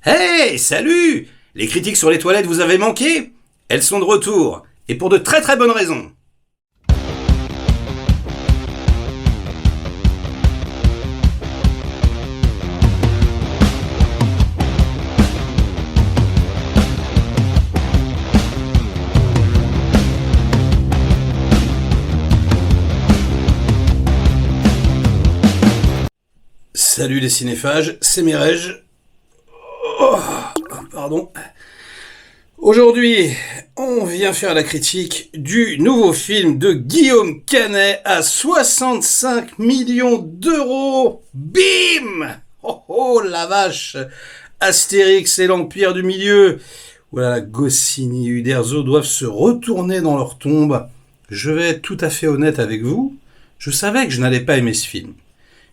Hey, salut! Les critiques sur les toilettes vous avez manqué? Elles sont de retour, et pour de très très bonnes raisons. Salut les cinéphages, c'est Mirej. Oh, pardon. Aujourd'hui, on vient faire la critique du nouveau film de Guillaume Canet à 65 millions d'euros. Bim! Oh oh, la vache! Astérix et l'Empire du Milieu. Voilà, Goscinny et Uderzo doivent se retourner dans leur tombe. Je vais être tout à fait honnête avec vous. Je savais que je n'allais pas aimer ce film.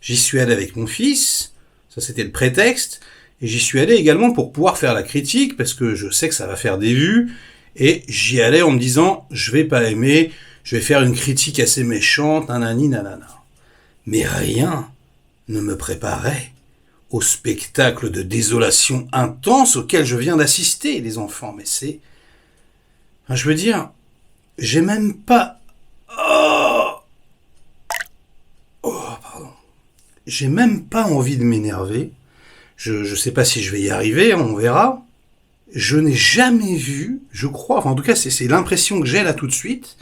J'y suis allé avec mon fils, ça c'était le prétexte, et j'y suis allé également pour pouvoir faire la critique, parce que je sais que ça va faire des vues, et j'y allais en me disant, je vais pas aimer, je vais faire une critique assez méchante, nanani nanana. Mais rien ne me préparait au spectacle de désolation intense auquel je viens d'assister, les enfants, mais c'est... Enfin, je veux dire, j'ai même pas... J'ai même pas envie de m'énerver. Je sais pas si je vais y arriver, on verra. Je n'ai jamais vu, je crois, enfin en tout cas c'est l'impression que j'ai là tout de suite,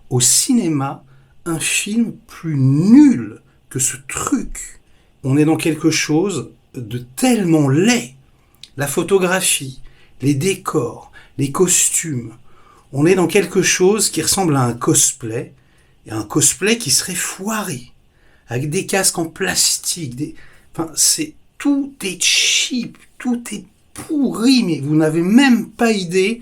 au cinéma, un film plus nul que ce truc. On est dans quelque chose de tellement laid. La photographie, les décors, les costumes. On est dans quelque chose qui ressemble à un cosplay, et un cosplay qui serait foiré. Avec des casques en plastique, enfin, tout est cheap, tout est pourri, mais vous n'avez même pas idée.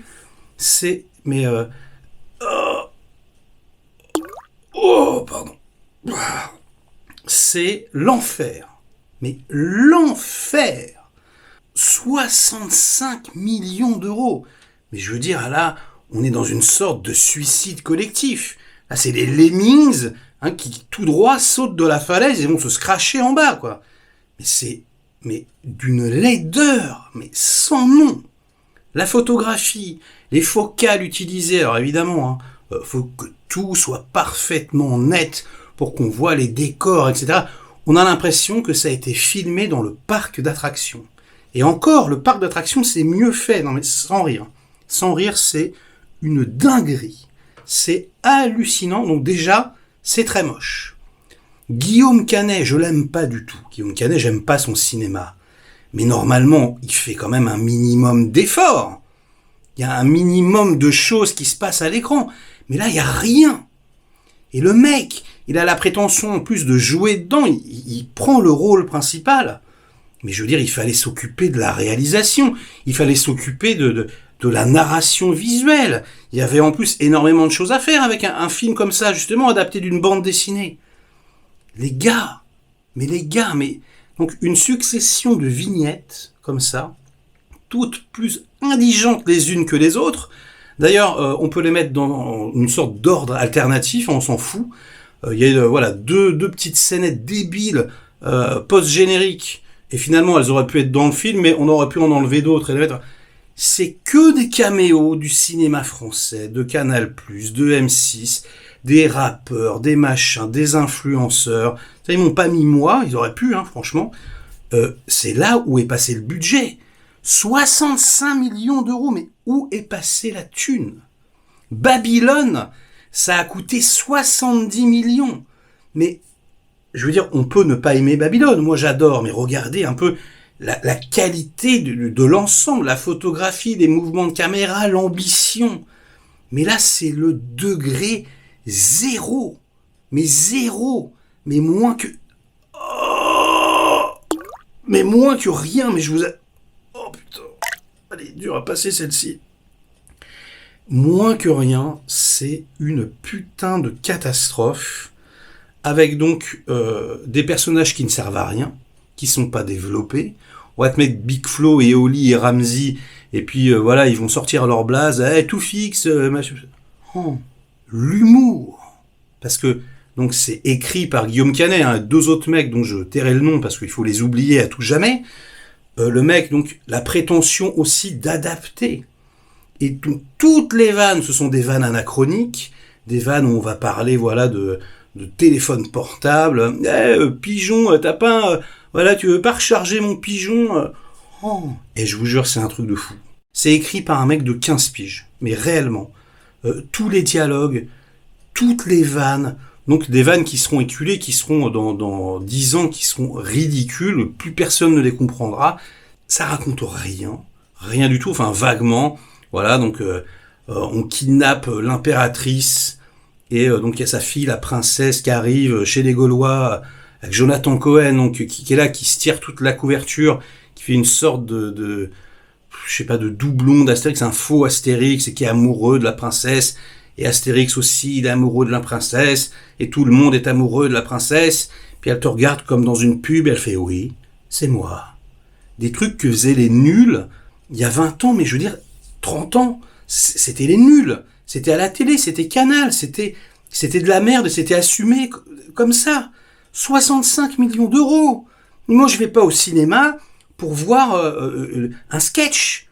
Pardon. C'est l'enfer. Mais l'enfer. 65 millions d'euros. Mais je veux dire, là, on est dans une sorte de suicide collectif. Là, c'est les Lemmings, qui tout droit sautent de la falaise et vont se scratcher en bas, quoi. Mais d'une laideur, mais sans nom. La photographie, les focales utilisées, alors évidemment, faut que tout soit parfaitement net pour qu'on voit les décors, etc. On a l'impression que ça a été filmé dans le parc d'attractions. Et encore, le parc d'attractions, c'est mieux fait, non mais sans rire. Sans rire, c'est une dinguerie. C'est hallucinant, donc déjà... c'est très moche. Guillaume Canet, je l'aime pas du tout. Guillaume Canet, j'aime pas son cinéma. Mais normalement, il fait quand même un minimum d'efforts. Il y a un minimum de choses qui se passent à l'écran. Mais là, il y a rien. Et le mec, il a la prétention en plus de jouer dedans. Il prend le rôle principal. Mais je veux dire, il fallait s'occuper de la réalisation. Il fallait s'occuper de la narration visuelle. Il y avait en plus énormément de choses à faire avec un film comme ça, justement, adapté d'une bande dessinée. Les gars, donc une succession de vignettes, comme ça, toutes plus indigentes les unes que les autres. D'ailleurs, on peut les mettre dans une sorte d'ordre alternatif, on s'en fout. Il y a deux petites scénettes débiles, post-génériques, et finalement elles auraient pu être dans le film, mais on aurait pu en enlever d'autres et les mettre... C'est que des caméos du cinéma français, de Canal+, de M6, des rappeurs, des machins, des influenceurs. Ça, ils m'ont pas mis moi, ils auraient pu, franchement. C'est là où est passé le budget. 65 millions d'euros, mais où est passée la thune? Babylone, ça a coûté 70 millions. Mais, je veux dire, on peut ne pas aimer Babylone. Moi, j'adore, mais regardez un peu... La qualité de l'ensemble, la photographie, les mouvements de caméra, l'ambition. Mais là, c'est le degré zéro. Mais zéro. Mais moins que... mais moins que rien. Mais je vous... Oh putain. Allez, dur à passer celle-ci. Moins que rien, c'est une putain de catastrophe. Avec donc des personnages qui ne servent à rien, qui sont pas développés. On va te mettre Big Flo et Oli et Ramsey, et puis ils vont sortir leur blase, tout fixe, machin. Oh, l'humour. Parce que donc c'est écrit par Guillaume Canet, deux autres mecs dont je tairai le nom parce qu'il faut les oublier à tout jamais. Le mec, donc, la prétention aussi d'adapter. Et donc, toutes les vannes, ce sont des vannes anachroniques, des vannes où on va parler, voilà, de téléphone portable. Pigeon, t'as pas, voilà, tu veux pas recharger mon pigeon? Oh. Et je vous jure, c'est un truc de fou. C'est écrit par un mec de 15 piges, mais réellement. Tous les dialogues, toutes les vannes, donc des vannes qui seront éculées, qui seront dans 10 ans, qui seront ridicules, plus personne ne les comprendra. Ça raconte rien du tout, enfin vaguement. Voilà, donc on kidnappe l'impératrice, et donc il y a sa fille, la princesse, qui arrive chez les Gaulois, avec Jonathan Cohen, donc qui est là, qui se tire toute la couverture, qui fait une sorte de je sais pas, de doublon d'Astérix, un faux Astérix, et qui est amoureux de la princesse, et Astérix aussi, il est amoureux de la princesse, et tout le monde est amoureux de la princesse, puis elle te regarde comme dans une pub, et elle fait « Oui, c'est moi ». Des trucs que faisaient les nuls, il y a 20 ans, mais je veux dire, 30 ans, c'était les nuls. C'était à la télé, c'était Canal, c'était de la merde, c'était assumé comme ça. 65 millions d'euros. Moi, je vais pas au cinéma pour voir un sketch,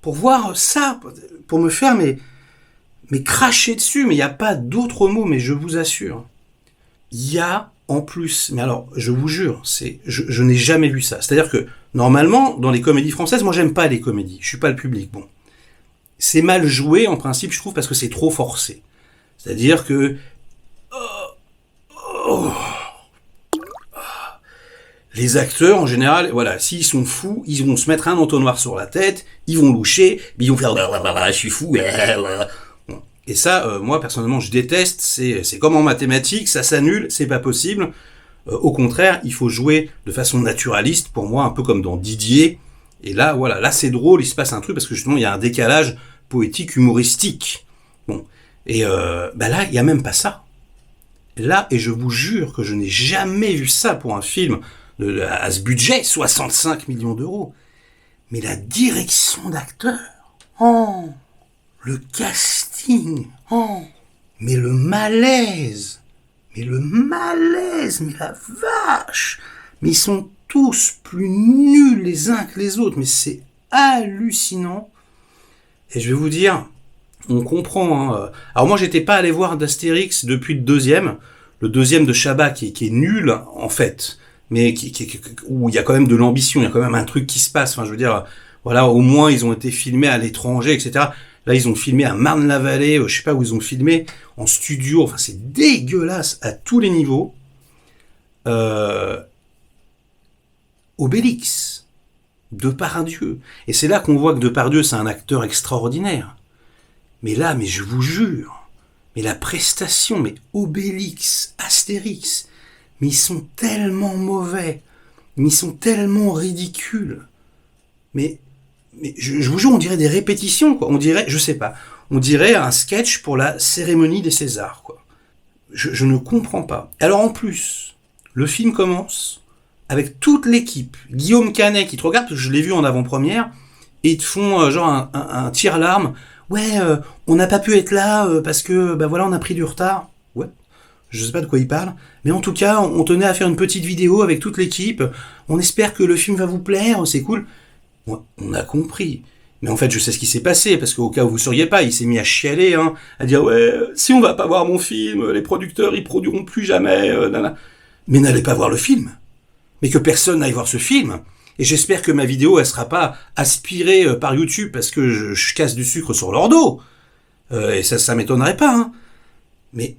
pour voir ça, pour me faire mais cracher dessus, mais il n'y a pas d'autre mot, mais je vous assure. Il y a en plus, mais alors, je vous jure, je n'ai jamais vu ça. C'est-à-dire que, normalement, dans les comédies françaises, moi j'aime pas les comédies, je suis pas le public, bon. C'est mal joué, en principe, je trouve, parce que c'est trop forcé. C'est-à-dire que... les acteurs, en général, voilà, s'ils sont fous, ils vont se mettre un entonnoir sur la tête, ils vont loucher, ils vont faire « je suis fou ». Et ça, moi, personnellement, je déteste. C'est comme en mathématiques, ça s'annule, c'est pas possible. Au contraire, il faut jouer de façon naturaliste, pour moi, un peu comme dans Didier. Et là, voilà, là, c'est drôle, il se passe un truc, parce que justement, il y a un décalage poétique, humoristique. Bon. Et là, il y a même pas ça. Là, et je vous jure que je n'ai jamais vu ça pour un film à ce budget, 65 millions d'euros. Mais la direction d'acteur, oh, le casting, oh, mais le malaise, mais la vache, mais ils sont tous plus nuls les uns que les autres, mais c'est hallucinant. Et je vais vous dire, on comprend. Hein. Alors moi, j'étais pas allé voir d'Astérix depuis le deuxième de Chabat qui est nul en fait, mais où il y a quand même de l'ambition, il y a quand même un truc qui se passe. Enfin, je veux dire, voilà, au moins ils ont été filmés à l'étranger, etc. Là, ils ont filmé à Marne-la-Vallée, je sais pas où ils ont filmé, en studio. Enfin, c'est dégueulasse à tous les niveaux. Obélix, Depardieu. Et c'est là qu'on voit que Depardieu, c'est un acteur extraordinaire. Mais là, mais je vous jure, mais la prestation, mais Obélix, Astérix, mais ils sont tellement mauvais, mais ils sont tellement ridicules. Mais je vous jure, on dirait des répétitions, quoi. On dirait, je sais pas, on dirait un sketch pour la cérémonie des Césars, quoi. Je ne comprends pas. Alors en plus, le film commence avec toute l'équipe. Guillaume Canet qui te regarde, parce que je l'ai vu en avant-première, et ils te font genre un tir-larme. Ouais, on n'a pas pu être là parce que, voilà, on a pris du retard. Ouais, je sais pas de quoi il parle. Mais en tout cas, on tenait à faire une petite vidéo avec toute l'équipe. On espère que le film va vous plaire, c'est cool. Ouais, on a compris. Mais en fait, je sais ce qui s'est passé, parce qu'au cas où vous ne sauriez pas, il s'est mis à chialer, hein, à dire « Ouais, si on va pas voir mon film, les producteurs, ils produiront plus jamais, nana. » Mais n'allez pas voir le film. Mais que personne n'aille voir ce film. Et j'espère que ma vidéo, elle sera pas aspirée par YouTube parce que je casse du sucre sur leur dos. Et ça m'étonnerait pas, hein. Mais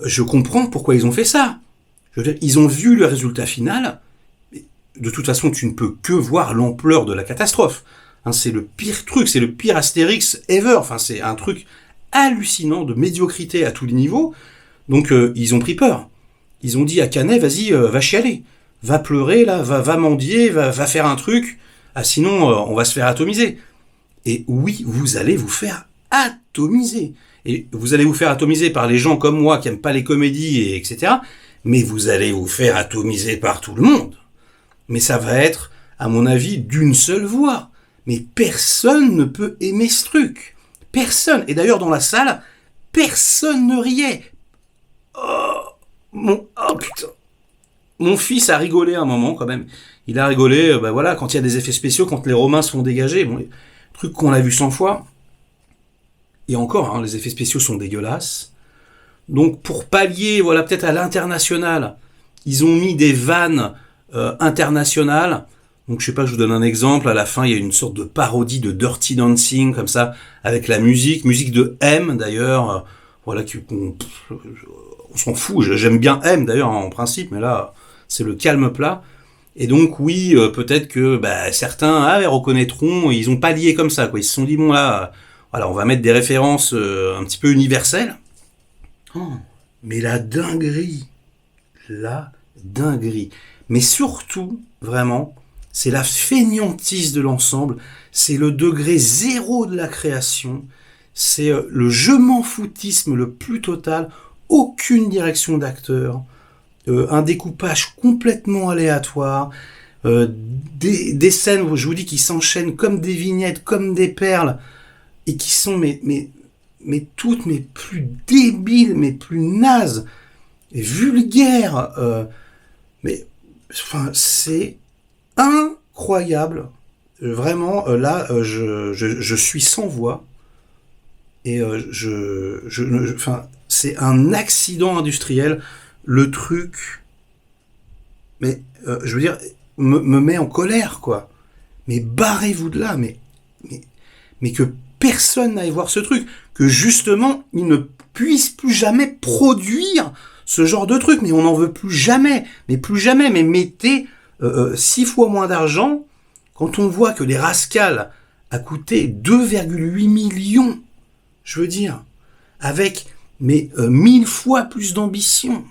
je comprends pourquoi ils ont fait ça. Je veux dire, ils ont vu le résultat final. De toute façon, tu ne peux que voir l'ampleur de la catastrophe. Hein, c'est le pire truc, c'est le pire Astérix ever. Enfin, c'est un truc hallucinant de médiocrité à tous les niveaux. Donc, ils ont pris peur. Ils ont dit à Canet, vas-y, va chialer. Va pleurer, là, va mendier, va faire un truc. Ah, sinon, on va se faire atomiser. Et oui, vous allez vous faire atomiser. Et vous allez vous faire atomiser par les gens comme moi qui aiment pas les comédies, et etc. Mais vous allez vous faire atomiser par tout le monde. Mais ça va être, à mon avis, d'une seule voix. Mais personne ne peut aimer ce truc. Personne. Et d'ailleurs, dans la salle, personne ne riait. Oh putain. Mon fils a rigolé un moment, quand même. il a rigolé, voilà, quand il y a des effets spéciaux, quand les Romains se font dégager, bon, les trucs qu'on a vu 100 fois. Et encore, hein, les effets spéciaux sont dégueulasses. Donc pour pallier, voilà, peut-être à l'international, ils ont mis des vannes internationales. Donc je sais pas, je vous donne un exemple. À la fin, il y a une sorte de parodie de Dirty Dancing comme ça, avec la musique de M d'ailleurs. Voilà, on s'en fout. J'aime bien M d'ailleurs en principe, mais là c'est le calme plat. Et donc oui, peut-être que certains reconnaîtront. Ils ont pallié comme ça, quoi. Ils se sont dit bon là, voilà, on va mettre des références un petit peu universelles. Oh, mais la dinguerie. Mais surtout, vraiment, c'est la fainéantise de l'ensemble, c'est le degré zéro de la création, c'est le je m'en foutisme le plus total, aucune direction d'acteur, un découpage complètement aléatoire, des scènes où je vous dis qui s'enchaînent comme des vignettes, comme des perles, et qui sont mais toutes mais plus débiles, mais plus nazes, et vulgaires, mais enfin c'est incroyable. Vraiment, là, je suis sans voix. Et enfin, c'est un accident industriel. Le truc, mais je veux dire, me met en colère, quoi. Mais barrez-vous de là, mais que personne n'aille voir ce truc, que justement, il ne puisse plus jamais produire ce genre de truc. Mais on n'en veut plus jamais, mais mettez 6 fois moins d'argent quand on voit que les Rascals a coûté 2,8 millions, je veux dire, avec 1000 fois plus d'ambition.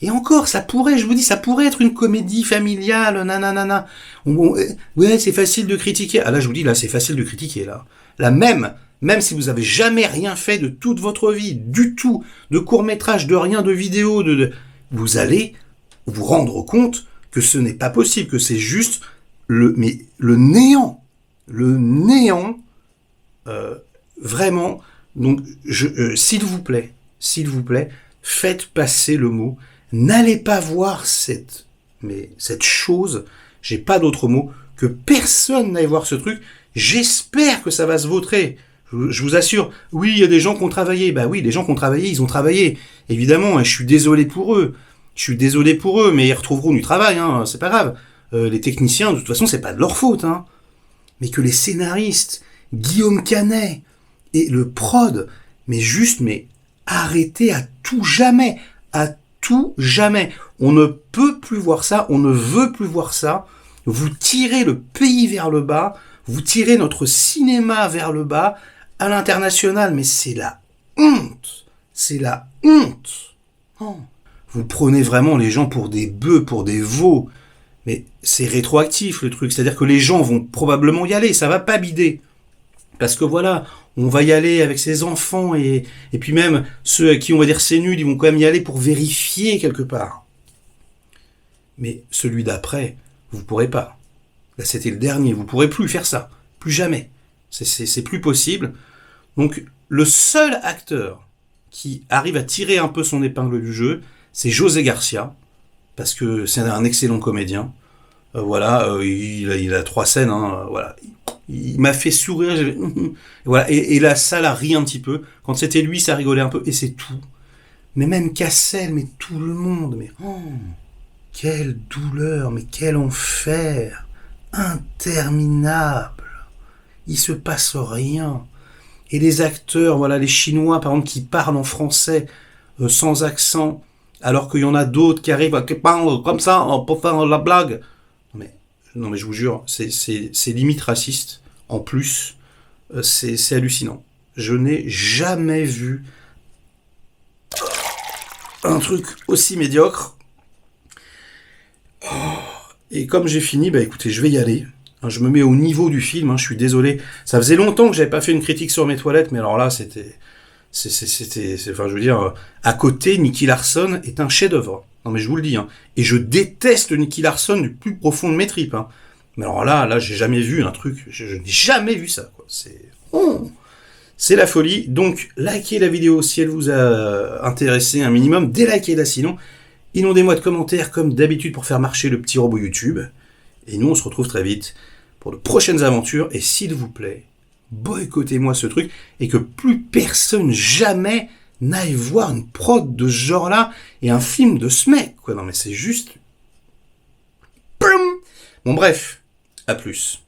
Et encore, ça pourrait, je vous dis, ça pourrait être une comédie familiale, nanana. Ouais, c'est facile de critiquer. Ah là, je vous dis, là, c'est facile de critiquer, là. Là, même si vous avez jamais rien fait de toute votre vie, du tout, de court-métrage, de rien, de vidéo, vous allez vous rendre compte que ce n'est pas possible, que c'est juste le néant. Le néant, vraiment. Donc, s'il vous plaît, faites passer le mot. N'allez pas voir cette chose, j'ai pas d'autre mot, que personne n'aille voir ce truc. J'espère que ça va se vautrer. Je vous assure, oui, il y a des gens qui ont travaillé. Bah oui, les gens qui ont travaillé, ils ont travaillé. Évidemment, je suis désolé pour eux. Mais ils retrouveront du travail, hein, c'est pas grave. Les techniciens, de toute façon, c'est pas de leur faute, hein. Mais que les scénaristes, Guillaume Canet et le prod, mais arrêtez à tout jamais. On ne peut plus voir ça, on ne veut plus voir ça. Vous tirez le pays vers le bas, vous tirez notre cinéma vers le bas, à l'international, mais c'est la honte. Oh. Vous prenez vraiment les gens pour des bœufs, pour des veaux. Mais c'est rétroactif le truc, c'est-à-dire que les gens vont probablement y aller, ça va pas bider. Parce que voilà, on va y aller avec ses enfants et puis même ceux à qui on va dire c'est nul, ils vont quand même y aller pour vérifier quelque part. Mais celui d'après, vous pourrez pas. Là, c'était le dernier, vous pourrez plus faire ça. Plus jamais. C'est plus possible. Donc, le seul acteur qui arrive à tirer un peu son épingle du jeu, c'est José Garcia, parce que c'est un excellent comédien. Il a 3 scènes, hein, voilà. Il m'a fait sourire, voilà, et la salle a ri un petit peu. Quand c'était lui, ça rigolait un peu, et c'est tout. Mais même Cassel, mais tout le monde, mais quelle douleur, mais quel enfer, interminable. Il se passe rien. Et les acteurs, voilà, les Chinois, par exemple, qui parlent en français sans accent, alors qu'il y en a d'autres qui arrivent, qui parlent comme ça, pour faire la blague. Non mais je vous jure, c'est limite raciste. En plus, c'est hallucinant. Je n'ai jamais vu un truc aussi médiocre. Et comme j'ai fini, écoutez, je vais y aller. Je me mets au niveau du film, je suis désolé. Ça faisait longtemps que j'avais pas fait une critique sur mes toilettes, mais alors là, c'était, enfin, je veux dire, à côté, Nicky Larson est un chef-d'œuvre. Non mais je vous le dis, et je déteste Nicky Larson du plus profond de mes tripes. Mais alors là, j'ai jamais vu un truc, je n'ai jamais vu ça, quoi. C'est la folie. Donc, likez la vidéo si elle vous a intéressé un minimum, délikez-la sinon. Inondez-moi de commentaires comme d'habitude pour faire marcher le petit robot YouTube. Et nous, on se retrouve très vite pour de prochaines aventures. Et s'il vous plaît, boycottez-moi ce truc et que plus personne jamais n'aille voir une prod de ce genre-là et un film de ce mec, quoi. Non mais c'est juste... Boum. Bon bref, à plus.